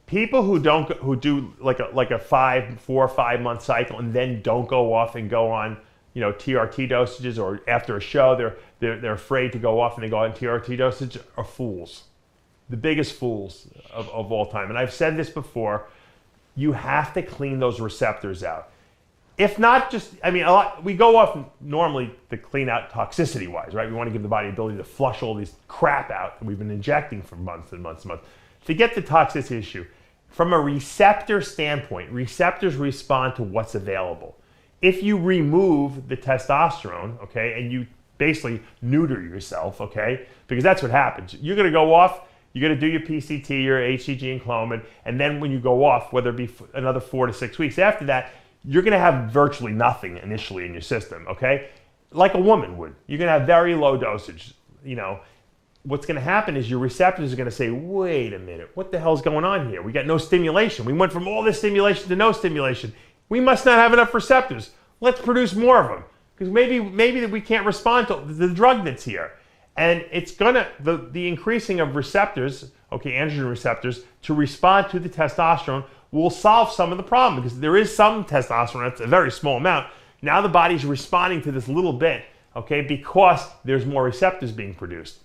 People who do like a 4 or 5 month cycle and then don't go off and go on, TRT dosages, or after a show they're afraid to go off and they go on TRT dosage, are fools. The biggest fools of all time. And I've said this before, you have to clean those receptors out. If not we go off normally to clean out toxicity wise, right? We want to give the body the ability to flush all this crap out that we've been injecting for months and months and months. Forget the toxicity issue. From a receptor standpoint, receptors respond to what's available. If you remove the testosterone, okay, and you basically neuter yourself, okay, because that's what happens. You're going to go off, you're going to do your PCT, your HCG and Clomid, and then when you go off, whether it be another 4 to 6 weeks after that, you're going to have virtually nothing initially in your system, okay? Like a woman would. You're going to have very low dosage. What's going to happen is your receptors are going to say, wait a minute, what the hell's going on here? We got no stimulation. We went from all this stimulation to no stimulation. We must not have enough receptors. Let's produce more of them, because maybe we can't respond to the drug that's here. And it's gonna, the increasing of receptors, okay, androgen receptors, to respond to the testosterone will solve some of the problem, because there is some testosterone, that's a very small amount. Now the body's responding to this little bit, okay, because there's more receptors being produced.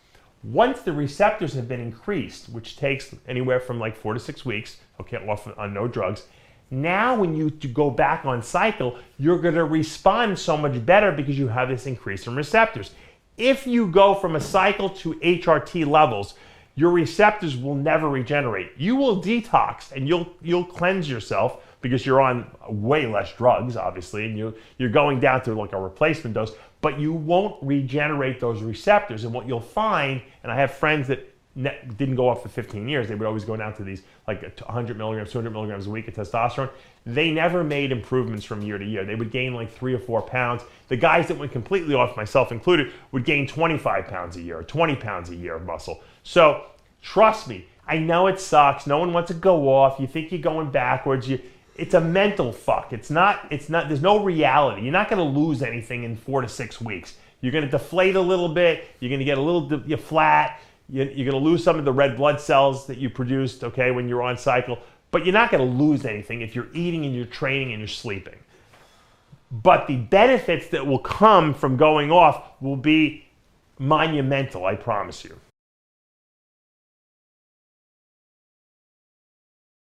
Once the receptors have been increased, which takes anywhere from like 4 to 6 weeks, okay, off on no drugs, now when you go back on cycle, you're going to respond so much better because you have this increase in receptors. If you go from a cycle to HRT levels, your receptors will never regenerate. You will detox and you'll cleanse yourself because you're on way less drugs, obviously, and you're going down to like a replacement dose, but you won't regenerate those receptors. And what you'll find, and I have friends that didn't go off for 15 years, they would always go down to these like 100 milligrams, 200 milligrams a week of testosterone. They never made improvements from year to year. They would gain like 3 or 4 pounds. The guys that went completely off, myself included, would gain 25 pounds a year or 20 pounds a year of muscle. So trust me, I know it sucks. No one wants to go off. You think you're going backwards. It's a mental fuck. It's not, there's no reality. You're not going to lose anything in 4 to 6 weeks. You're going to deflate a little bit. You're going to get a little you're flat. You're going to lose some of the red blood cells that you produced, okay, when you're on cycle. But you're not going to lose anything if you're eating and you're training and you're sleeping. But the benefits that will come from going off will be monumental, I promise you.